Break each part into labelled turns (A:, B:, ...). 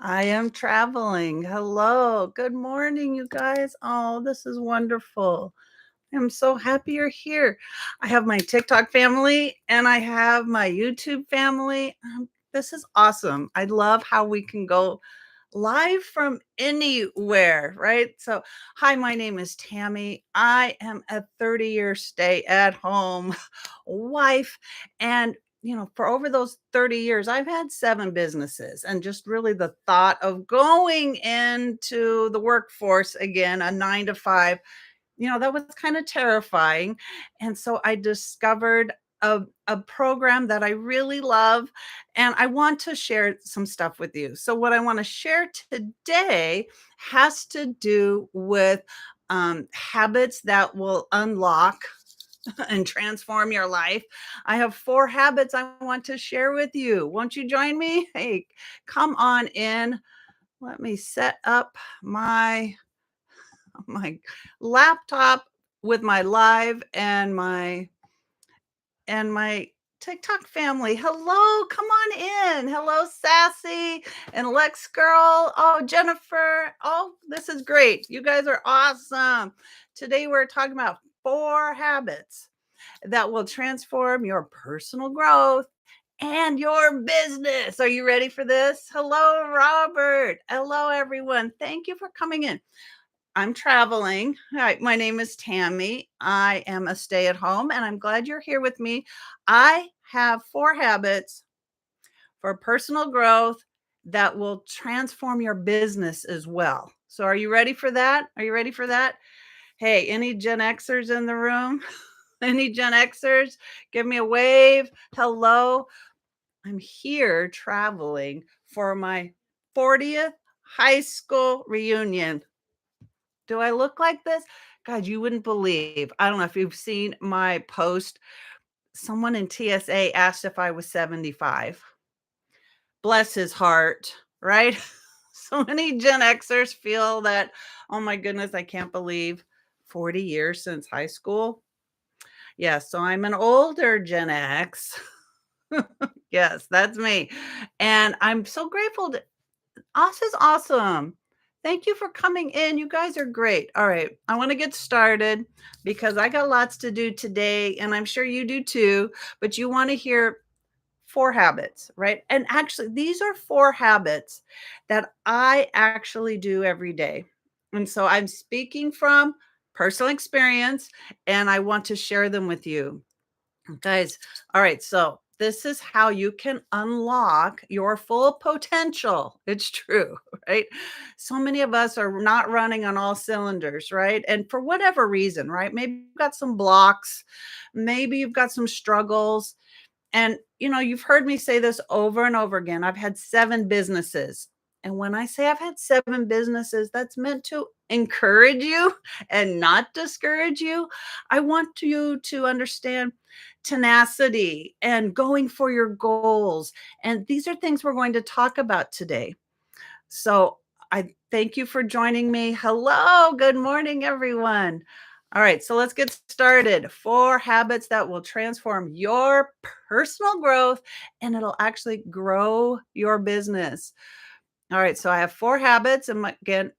A: I am traveling. Hello. Good morning, you guys. Oh, this is wonderful. I'm so happy you're here. I have my TikTok family and I have my YouTube family. This is awesome. I love how we can go live from anywhere, right? So, hi, my name is Tammy. I am a 30-year stay at home wife. And, for over those 30 years, I've had seven businesses. And just really the thought of going into the workforce again, a 9 to 5, that was kind of terrifying. And so I discovered a program that I really love, and I want to share some stuff with you. So, what I want to share today has to do with habits that will unlock and transform your life. I have four habits I want to share with you. Won't you join me? Hey, come on in. Let me set up my laptop with my live and my TikTok family. Hello, come on in. Hello, Sassy and Lex Girl. Oh, Jennifer. Oh, this is great. You guys are awesome. Today we're talking about four habits that will transform your personal growth and your business. Are you ready for this? Hello, Robert. Hello, everyone. Thank you for coming in. I'm traveling. Hi, my name is Tammy. I am a stay at home and I'm glad you're here with me. I have four habits for personal growth that will transform your business as well. So, are you ready for that? Are you ready for that? Hey, any Gen Xers in the room? Any Gen Xers? Give me a wave. Hello. I'm here traveling for my 40th high school reunion. Do I look like this? God, you wouldn't believe. I don't know if you've seen my post. Someone in TSA asked if I was 75. Bless his heart, right? So many Gen Xers feel that, oh my goodness, I can't believe 40 years since high school. Yes, so I'm an older Gen X. Yes, that's me. And I'm so grateful to Us is awesome. Thank you for coming in. You guys are great. All right. I want to get started because I got lots to do today, and I'm sure you do too. But you want to hear four habits, right? And actually, these are four habits that I actually do every day. And so I'm speaking from personal experience, and I want to share them with you. Guys, all right, so this is how you can unlock your full potential. It's true, right? So many of us are not running on all cylinders, right? And for whatever reason, right? Maybe you've got some blocks, maybe you've got some struggles. And, you've heard me say this over and over again. I've had seven businesses. And when I say I've had seven businesses, that's meant to encourage you and not discourage you. I want you to understand tenacity and going for your goals. And these are things we're going to talk about today. So I thank you for joining me. Hello. Good morning, everyone. All right, so let's get started. Four habits that will transform your personal growth and it'll actually grow your business. All right, so I have four habits. And again,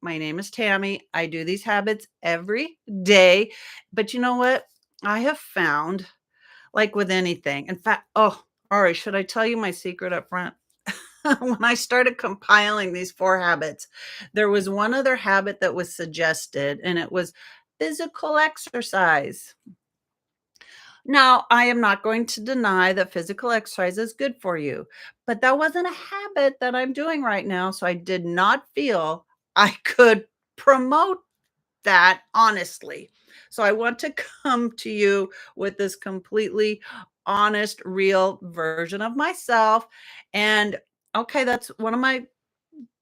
A: my name is Tammy. I do these habits every day. But you know what? I have found, like with anything, in fact, oh, all right, should I tell you my secret up front? When I started compiling these four habits, there was one other habit that was suggested, and it was physical exercise. Now, I am not going to deny that physical exercise is good for you, but that wasn't a habit that I'm doing right now. So I did not feel I could promote that honestly. So I want to come to you with this completely honest, real version of myself. And okay, that's one of my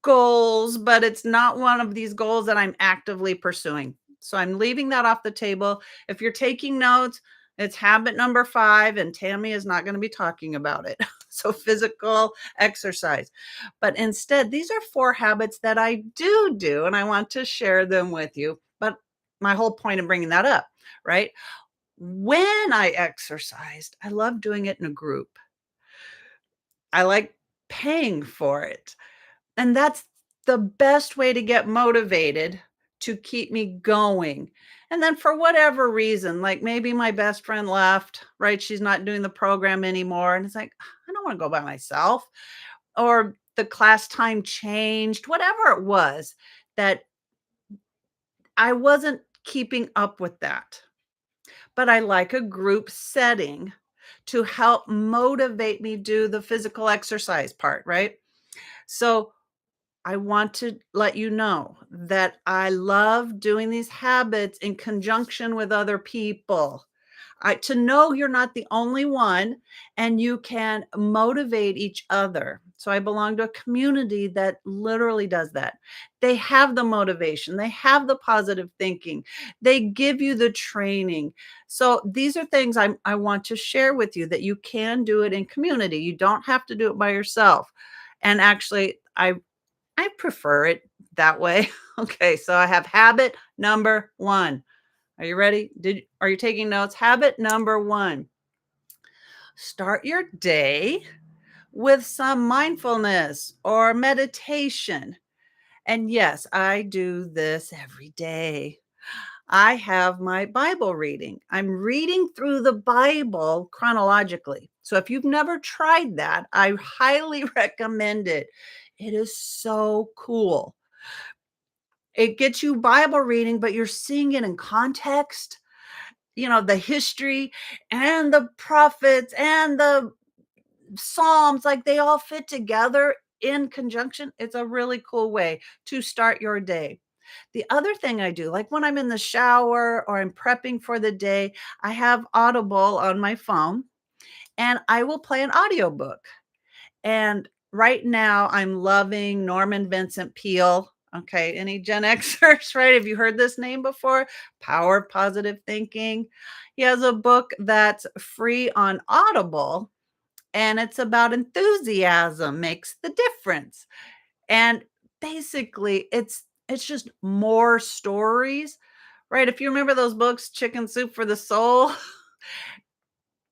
A: goals, but it's not one of these goals that I'm actively pursuing. So I'm leaving that off the table. If you're taking notes, it's habit number 5, and Tammy is not going to be talking about it. So, physical exercise. But instead, these are four habits that I do, and I want to share them with you. But my whole point of bringing that up, right? When I exercised, I love doing it in a group. I like paying for it. And that's the best way to get motivated to keep me going. And then for whatever reason, like maybe my best friend left, right? She's not doing the program anymore. And it's like, I don't want to go by myself. Or the class time changed, whatever it was, that I wasn't keeping up with that. But I like a group setting to help motivate me do the physical exercise part, right? So I want to let you know that I love doing these habits in conjunction with other people. To know you're not the only one and you can motivate each other. So I belong to a community that literally does that. They have the motivation, they have the positive thinking, they give you the training. So these are things I want to share with you that you can do it in community. You don't have to do it by yourself. And actually, I prefer it that way. Okay, so I have habit number 1. Are you ready? Are you taking notes? Habit number 1. Start your day with some mindfulness or meditation. And yes, I do this every day. I have my Bible reading. I'm reading through the Bible chronologically. So if you've never tried that, I highly recommend it. It is so cool. It gets you Bible reading, but you're seeing it in context, the history and the prophets and the Psalms, like they all fit together in conjunction. It's a really cool way to start your day. The other thing I do, like when I'm in the shower or I'm prepping for the day, I have Audible on my phone and I will play an audiobook. And right now, I'm loving Norman Vincent Peale. Okay, any Gen Xers, right? Have you heard this name before? Power of Positive Thinking. He has a book that's free on Audible, and it's about enthusiasm makes the difference. And basically, it's just more stories, right? If you remember those books, Chicken Soup for the Soul,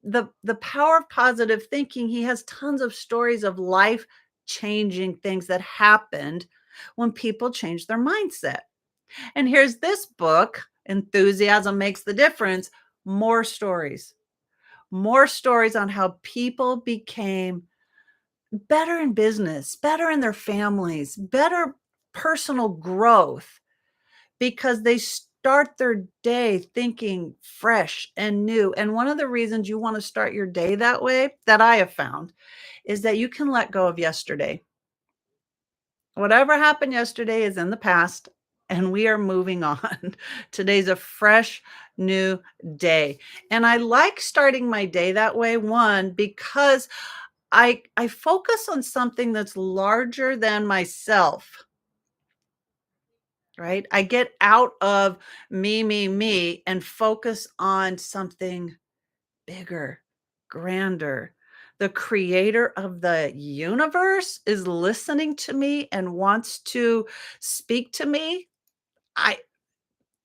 A: the power of positive thinking, he has tons of stories of life changing things that happened when people changed their mindset. And here's this book, Enthusiasm Makes the Difference, more stories. More stories on how people became better in business, better in their families, better personal growth because they start their day thinking fresh and new. And one of the reasons you want to start your day that way, that I have found, is that you can let go of yesterday. Whatever happened yesterday is in the past and we are moving on. Today's a fresh new day. And I like starting my day that way, one, because I focus on something that's larger than myself. Right? I get out of me, and focus on something bigger, grander. The creator of the universe is listening to me and wants to speak to me. I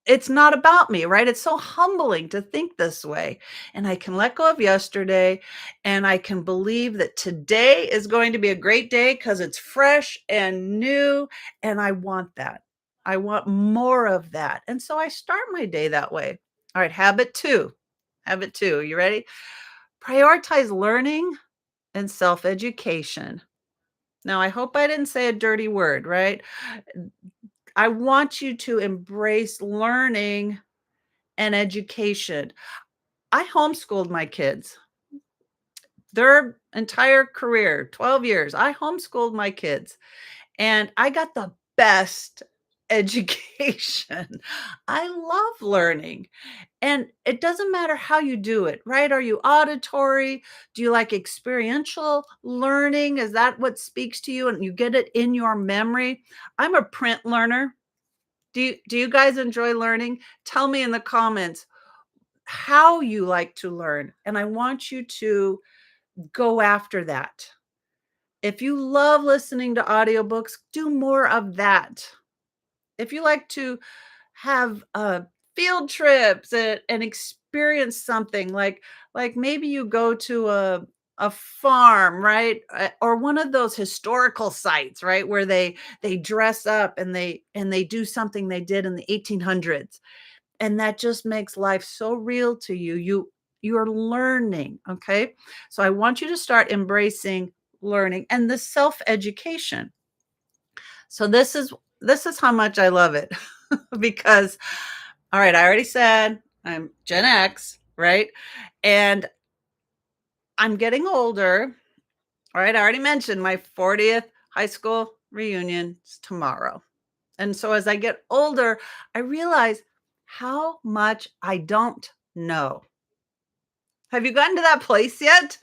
A: It's not about me, right? It's so humbling to think this way. And I can let go of yesterday and I can believe that today is going to be a great day because it's fresh and new. And I want that. I want more of that. And so I start my day that way. All right, habit 2. Habit 2. You ready? Prioritize learning and self education. Now, I hope I didn't say a dirty word, right? I want you to embrace learning and education. I homeschooled my kids. Their entire career, 12 years, I homeschooled my kids, and I got the best education. I love learning, and it doesn't matter how you do it, right? Are you auditory? Do you like experiential learning? Is that what speaks to you and you get it in your memory? I'm a print learner. Do you guys enjoy learning? Tell me in the comments how you like to learn, and I want you to go after that. If you love listening to audiobooks, do more of that. If you like to have field trips and experience something like maybe you go to a farm, right? Or one of those historical sites, right? Where they dress up and they do something they did in the 1800s. And that just makes life so real to you. You're learning, okay? So I want you to start embracing learning and the self-education. So this is how much I love it because all right, I already said I'm Gen X, right? And I'm getting older. All right, I already mentioned my 40th high school reunion is tomorrow. And so as I get older, I realize how much I don't know. Have you gotten to that place yet?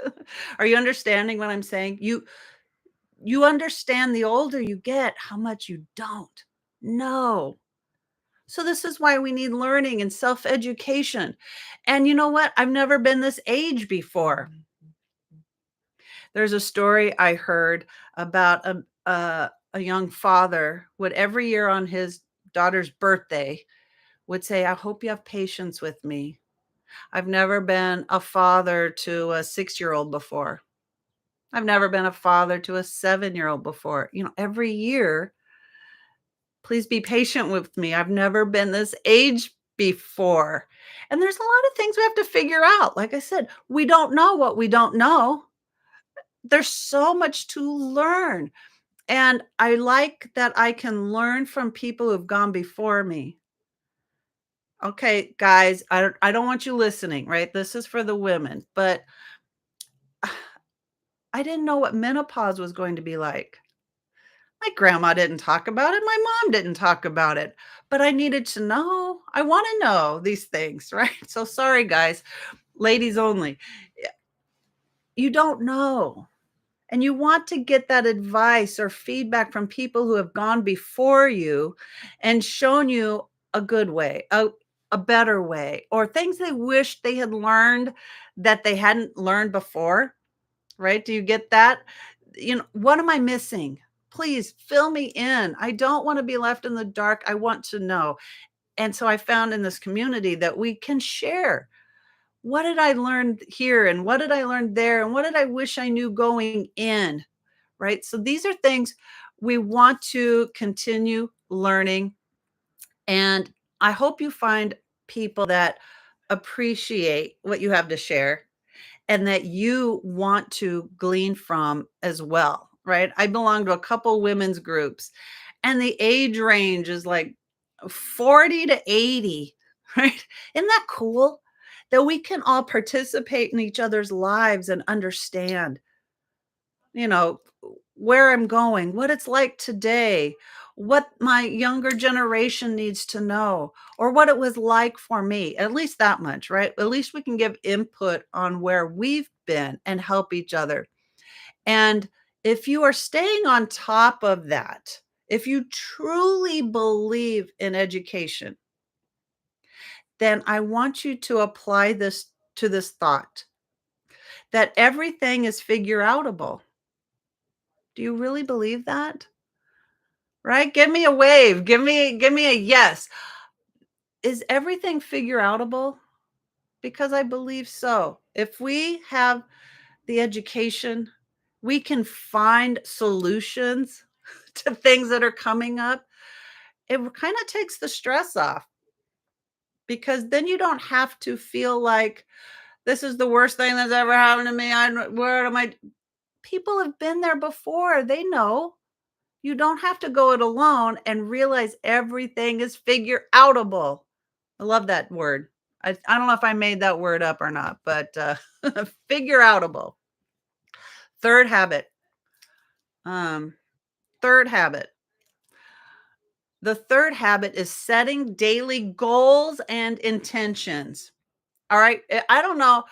A: Are you understanding what I'm saying? You understand the older you get how much you don't know. So this is why we need learning and self-education. And you know what? I've never been this age before. There's a story I heard about a young father would every year on his daughter's birthday would say, "I hope you have patience with me. I've never been a father to a 6-year-old before. I've never been a father to a 7-year-old before." Every year, "Please be patient with me. I've never been this age before." And there's a lot of things we have to figure out. Like I said, we don't know what we don't know. There's so much to learn. And I like that I can learn from people who've gone before me. Okay, guys, I don't want you listening, right? This is for the women, but I didn't know what menopause was going to be like. My grandma didn't talk about it. My mom didn't talk about it, but I needed to know. I want to know these things, right? So sorry, guys, ladies only. You don't know. And you want to get that advice or feedback from people who have gone before you and shown you a good way, a better way, or things they wish they had learned that they hadn't learned before, right? Do you get that? What am I missing? Please fill me in. I don't want to be left in the dark. I want to know. And so I found in this community that we can share. What did I learn here? And what did I learn there? And what did I wish I knew going in? Right? So these are things we want to continue learning. And I hope you find people that appreciate what you have to share and that you want to glean from as well, right? I belong to a couple women's groups and the age range is like 40 to 80, right? Isn't that cool? That we can all participate in each other's lives and understand, you know, where I'm going, what it's like today, what my younger generation needs to know, or what it was like for me. At least that much, right? At least we can give input on where we've been and help each other. And if you are staying on top of that, if you truly believe in education, then I want you to apply this to this thought that everything is figure outable. Do you really believe that? Right? Give me a wave. Give me a yes. Is everything figure outable? Because I believe so. If we have the education, we can find solutions to things that are coming up. It kind of takes the stress off because then you don't have to feel like this is the worst thing that's ever happened to me. Where am I? People have been there before. They know. You don't have to go it alone and realize everything is figure outable. I love that word. I don't know if I made that word up or not, but figure outable. Third habit. Um, third habit. The third habit is setting daily goals and intentions. All right. I don't know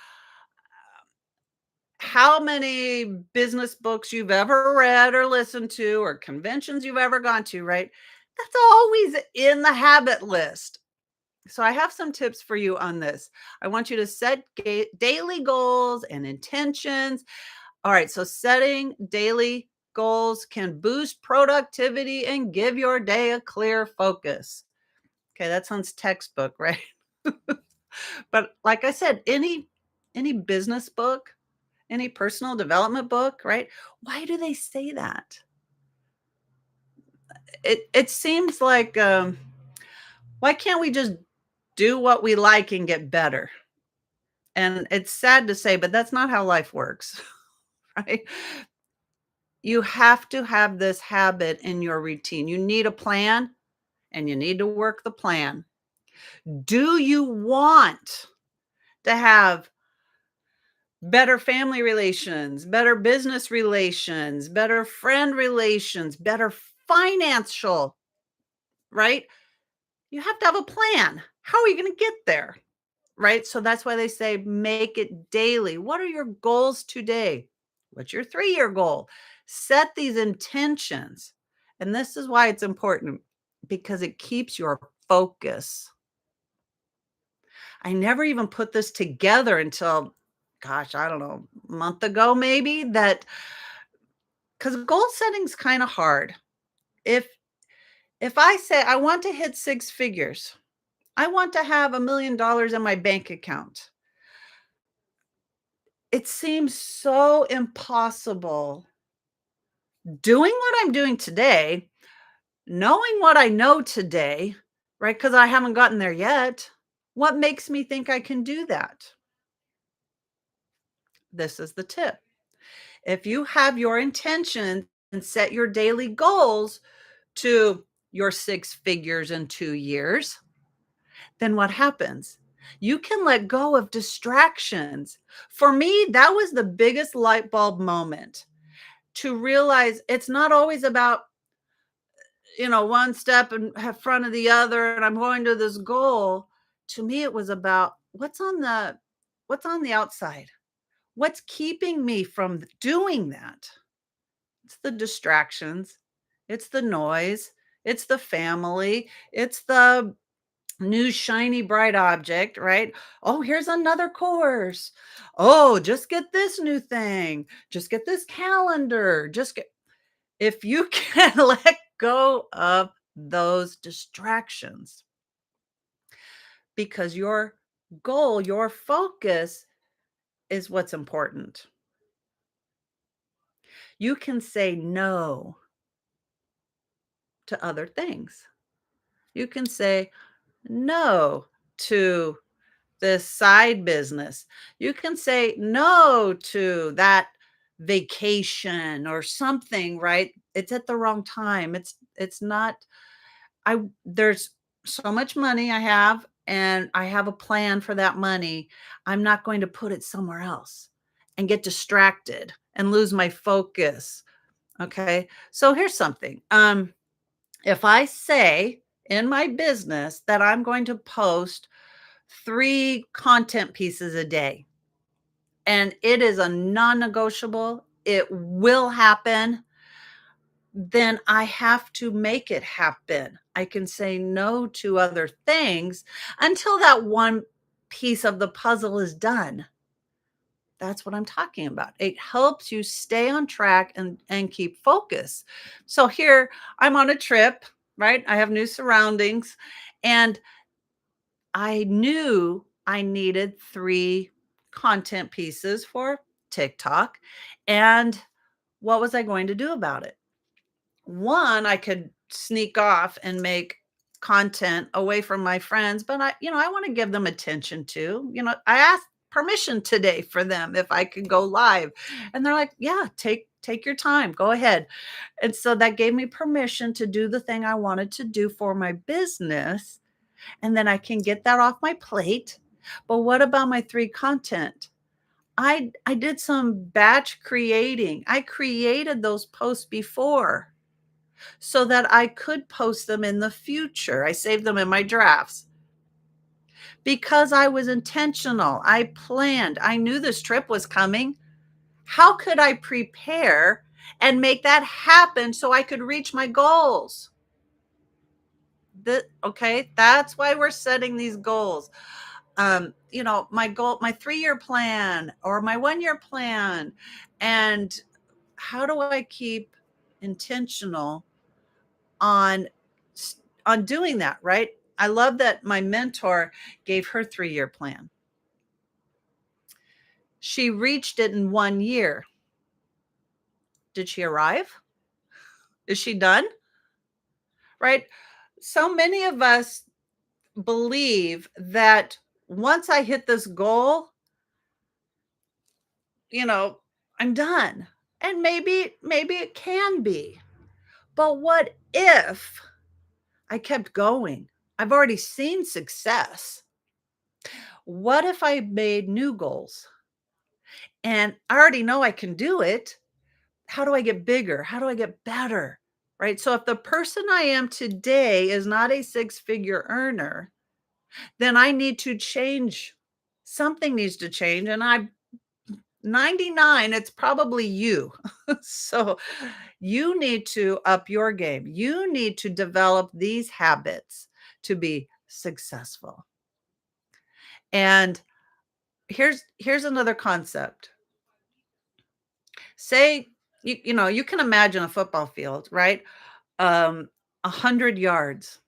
A: how many business books you've ever read or listened to or conventions you've ever gone to, right? That's always in the habit list. So I have some tips for you on this. I want you to set daily goals and intentions. All right, so setting daily goals can boost productivity and give your day a clear focus. Okay, that sounds textbook, right? But like I said, any business book, any personal development book, right? Why do they say that? It seems like, why can't we just do what we like and get better? And it's sad to say, but that's not how life works, right? You have to have this habit in your routine. You need a plan and you need to work the plan. Do you want to have better family relations, better business relations, better friend relations, better financial, right? You have to have a plan. How are you going to get there? Right? So that's why they say make it daily. What are your goals today? What's your 3-year goal? Set these intentions. And this is why it's important because it keeps your focus. I never even put this together until, gosh, I don't know, a month ago maybe, that because goal setting's kind of hard. If if I say I want to hit 6 figures, I want to have $1 million in my bank account. It seems so impossible doing what I'm doing today, knowing what I know today, right? Because I haven't gotten there yet. What makes me think I can do that? This is the tip. If you have your intention and set your daily goals to your 6 figures in 2 years, then what happens? You can let go of distractions. For me, that was the biggest light bulb moment to realize it's not always about, one step in front of the other and I'm going to this goal. To me, it was about what's on the outside. What's keeping me from doing that? It's the distractions. It's the noise. It's the family. It's the new shiny bright object, right? Oh, here's another course. Oh, just get this new thing. Just get this calendar. Just get if you can let go of those distractions because your goal, your focus is what's important. You can say no to other things. You can say no to this side business. You can say no to that vacation or something, right? It's at the wrong time. It's not I there's so much money I have and I have a plan for that money. I'm not going to put it somewhere else and get distracted and lose my focus. Okay? So here's something. If I say in my business that I'm going to post 3 content pieces a day and it is a non-negotiable, it will happen, then I have to make it happen. I can say no to other things until that one piece of the puzzle is done. That's what I'm talking about. It helps you stay on track and keep focus. So here I'm on a trip, right? I have new surroundings and I knew I needed 3 content pieces for TikTok. And what was I going to do about it? One, I could sneak off and make content away from my friends, but I want to give them attention too. I asked permission today for them if I could go live. And they're like, "Yeah, take your time. Go ahead." And so that gave me permission to do the thing I wanted to do for my business, and then I can get that off my plate. But what about my 3 content? I did some batch creating. I created those posts before so that I could post them in the future. I saved them in my drafts because I was intentional. I planned. I knew this trip was coming. How could I prepare and make that happen so I could reach my goals? Okay, that's why we're setting these goals. My goal, my 3-year plan or my 1-year plan. And how do I keep intentional on on doing that, right? I love that my mentor gave her 3-year plan. She reached it in 1 year. Did she arrive? Is she done? Right? So many of us believe that once I hit this goal, you know, I'm done. And maybe it can be. But what if I kept going? I've already seen success. What if I made new goals? And I already know I can do it. How do I get bigger? How do I get better? Right? So if the person I am today is not a six-figure earner, then I need to change. Something needs to change, and I'm 99, it's probably you. So you need to up your game. You need to develop these habits to be successful. And here's another concept. Say you can imagine a football field, right? 100 yards.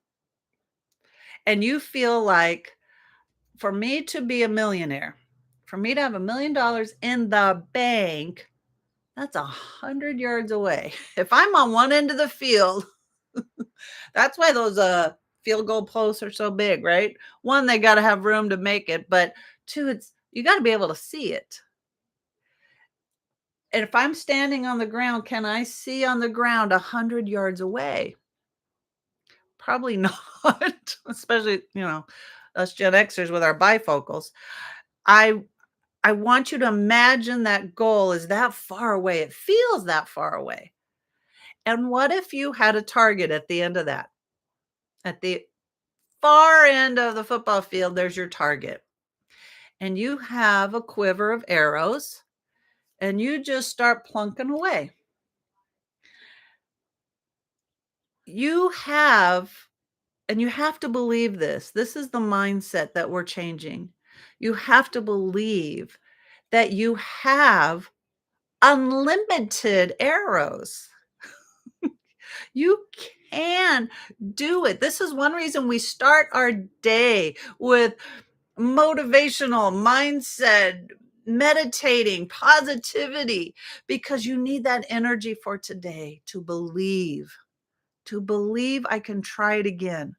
A: And you feel like for me to be a millionaire, for me to have $1 million in the bank, that's 100 yards away. If I'm on one end of the field, that's why those field goal posts are so big, right? One, they got to have room to make it, but two, it's you got to be able to see it. And if I'm standing on the ground, can I see on the ground 100 yards away? Probably not, especially, us Gen Xers with our bifocals. I I want you to imagine that goal is that far away. It feels that far away. And what if you had a target at the end of that? At the far end of the football field, there's your target. And you have a quiver of arrows and you just start plunking away. You have, and you have to believe this. This is the mindset that we're changing. You have to believe that you have unlimited arrows. You can do it. This is one reason we start our day with motivational mindset, meditating, positivity, because you need that energy for today to believe I can try it again.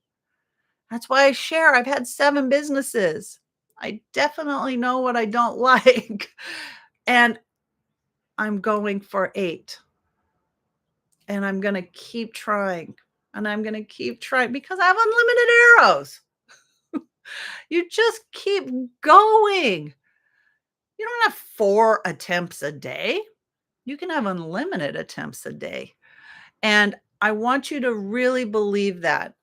A: That's why I share. I've had 7 businesses. I definitely know what I don't like. And I'm going for 8. And I'm going to keep trying. And I'm going to keep trying because I have unlimited arrows. You just keep going. You don't have 4 attempts a day. You can have unlimited attempts a day. And I want you to really believe that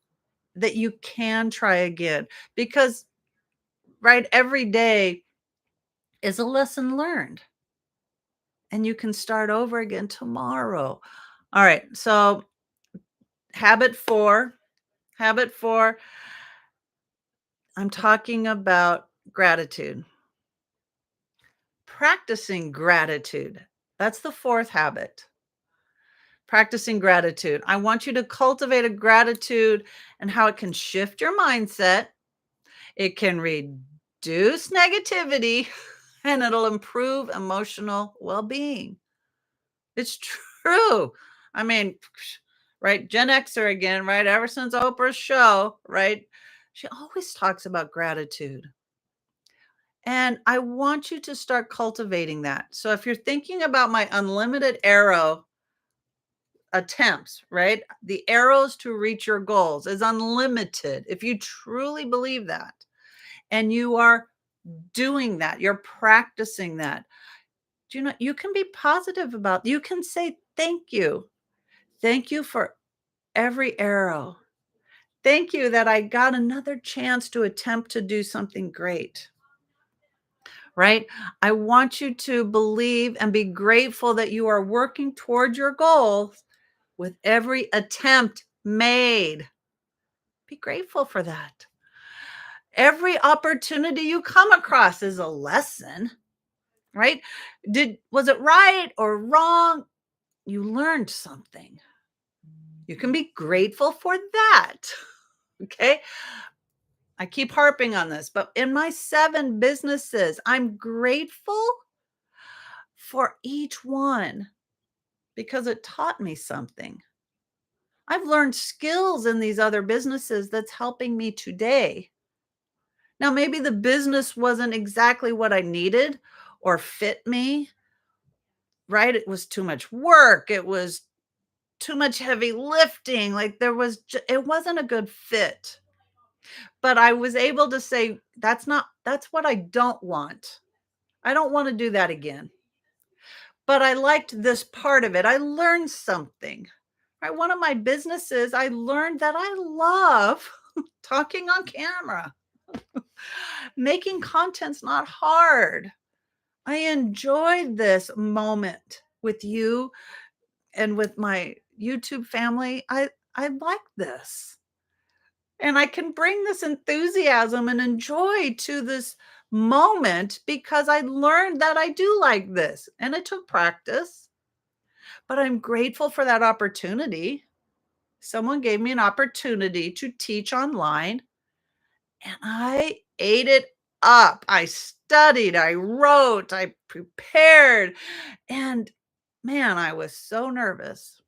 A: you can try again because, right, every day is a lesson learned. And you can start over again tomorrow. All right. So, habit 4, habit 4, I'm talking about gratitude. Practicing gratitude. That's the 4th habit. Practicing gratitude. I want you to cultivate a gratitude and how it can shift your mindset. It can reduce negativity and it'll improve emotional well-being. It's true. I mean, right? Gen Xer again, right? Ever since Oprah's show, right? She always talks about gratitude. And I want you to start cultivating that. So if you're thinking about my unlimited arrow attempts, right? The arrows to reach your goals is unlimited. If you truly believe that and you are doing that, you're practicing that. Do you know you can be positive about you can say thank you. Thank you for every arrow. Thank you that I got another chance to attempt to do something great. Right? I want you to believe and be grateful that you are working towards your goals with every attempt made. Be grateful for that. Every opportunity you come across is a lesson, right? Was it right or wrong? You learned something. You can be grateful for that. Okay? I keep harping on this, but in my 7 businesses, I'm grateful for each one because it taught me something. I've learned skills in these other businesses that's helping me today. Now, maybe the business wasn't exactly what I needed or fit me, right? It was too much work. It was too much heavy lifting. Like it wasn't a good fit. But I was able to say, that's what I don't want. I don't want to do that again. But I liked this part of it. I learned something. Right? One of my businesses, I learned that I love talking on camera. Making content's not hard. I enjoyed this moment with you and with my YouTube family. I like this. And I can bring this enthusiasm and enjoy to this moment because I learned that I do like this. And it took practice, but I'm grateful for that opportunity. Someone gave me an opportunity to teach online, and I ate it up. I studied, I wrote, I prepared, and man, I was so nervous.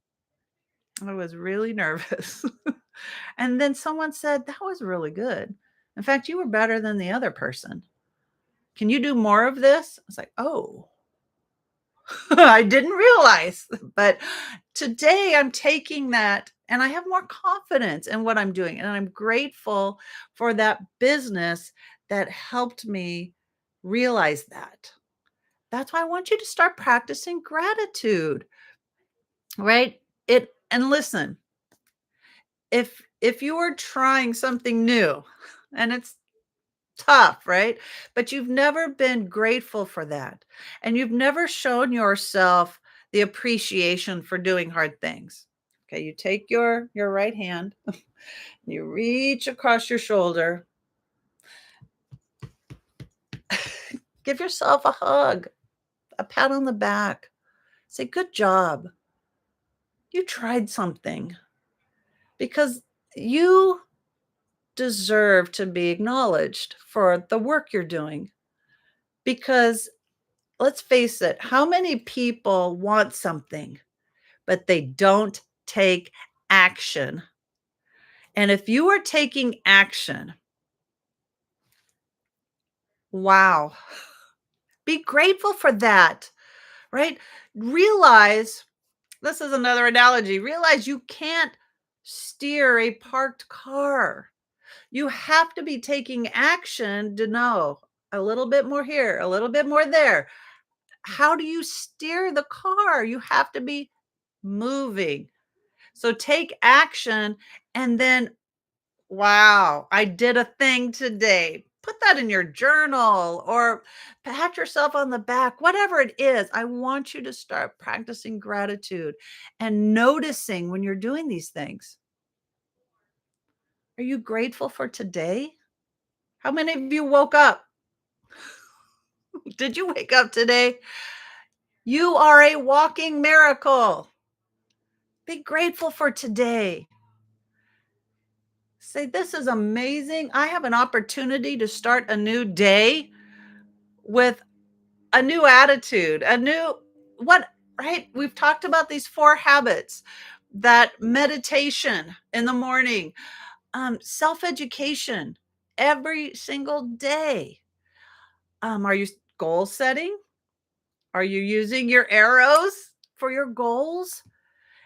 A: I was really nervous. And then someone said, "That was really good. In fact, you were better than the other person. Can you do more of this?" I was like, "Oh, I didn't realize." But today I'm taking that and I have more confidence in what I'm doing. And I'm grateful for that business that helped me realize that. That's why I want you to start practicing gratitude, right? And listen, if you are trying something new and it's tough, right? But you've never been grateful for that. And you've never shown yourself the appreciation for doing hard things. Okay, you take your right hand, you reach across your shoulder, give yourself a hug, a pat on the back. Say, "Good job. You tried something." Because you deserve to be acknowledged for the work you're doing. Because let's face it, how many people want something, but they don't take action? And if you are taking action, wow, be grateful for that, right? Realize this is another analogy. Realize you can't steer a parked car. You have to be taking action to know a little bit more here, a little bit more there. How do you steer the car? You have to be moving. So take action and then, wow, I did a thing today. Put that in your journal or pat yourself on the back, whatever it is. I want you to start practicing gratitude and noticing when you're doing these things. Are you grateful for today? How many of you woke up? Did you wake up today? You are a walking miracle. Be grateful for today. Say, "This is amazing. I have an opportunity to start a new day with a new attitude, a new what, right? We've talked about these 4 habits, that meditation in the morning, self-education every single day. Are you goal setting? Are you using your arrows for your goals?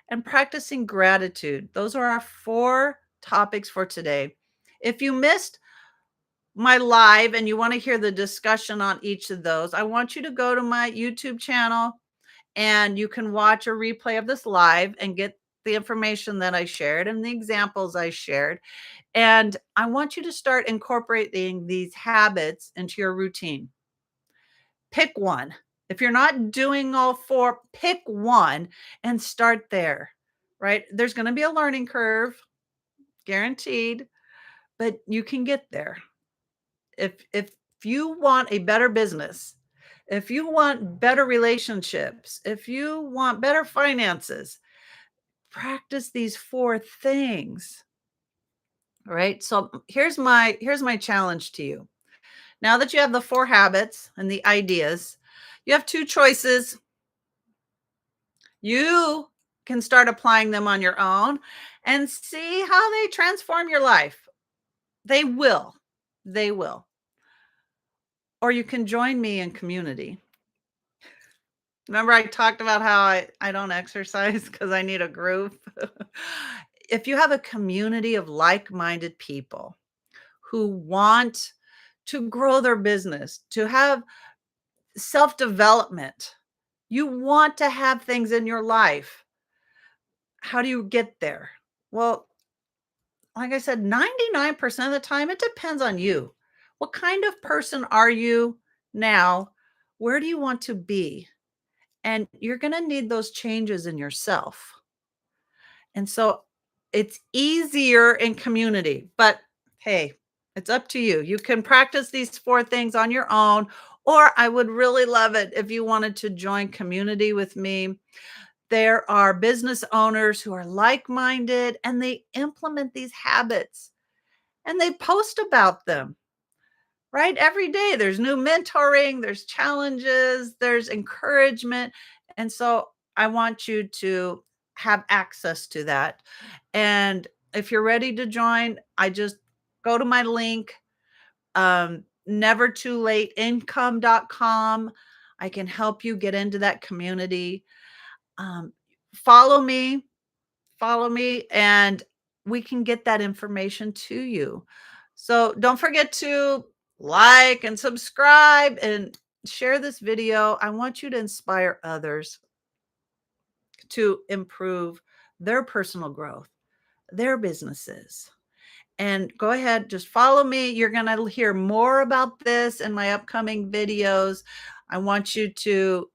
A: And practicing gratitude. Those are our 4 topics for today. If you missed my live and you want to hear the discussion on each of those, I want you to go to my YouTube channel and you can watch a replay of this live and get the information that I shared and the examples I shared. And I want you to start incorporating these habits into your routine. Pick one. If you're not doing all 4, pick one and start there, right? There's going to be a learning curve, guaranteed, but you can get there. If you want a better business, if you want better relationships, if you want better finances, practice these 4 things. All right? So here's my challenge to you. Now that you have the 4 habits and the ideas, you have 2 choices. You can start applying them on your own and see how they transform your life. They will. They will. Or you can join me in community. Remember I talked about how I don't exercise because I need a group? If you have a community of like-minded people who want to grow their business, to have self-development, you want to have things in your life. How do you get there? Well, like I said, 99% of the time, it depends on you. What kind of person are you now? Where do you want to be? And you're going to need those changes in yourself. And so it's easier in community, but hey, it's up to you. You can practice these four things on your own, or I would really love it if you wanted to join community with me. There are business owners who are like minded and they implement these habits and they post about them, right? Every day there's new mentoring, there's challenges, there's encouragement. And so I want you to have access to that. And if you're ready to join, I just go to my link, nevertoolateincome.com. I can help you get into that community. Um, follow me, and we can get that information to you. So don't forget to like and subscribe and share this video. I want you to inspire others to improve their personal growth, their businesses. And go ahead, just follow me. You're going to hear more about this in my upcoming videos. I want you to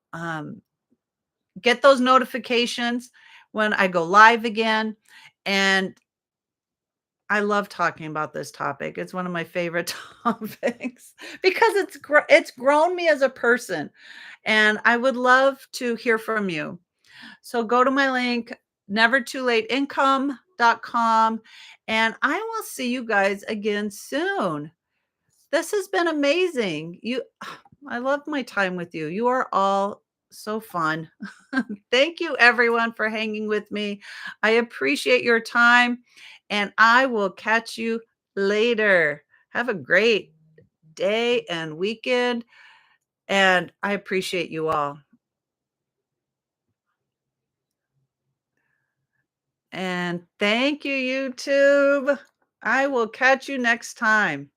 A: get those notifications when I go live again. And I love talking about this topic. It's one of my favorite topics because it's grown me as a person, and I would love to hear from you. So go to my link, nevertoolateincome.com, and I will see you guys again soon. This has been amazing. I love my time with you. You are all so fun. Thank you everyone for hanging with me. I appreciate your time and I will catch you later. Have a great day and weekend and I appreciate you all. And thank you, YouTube. I will catch you next time.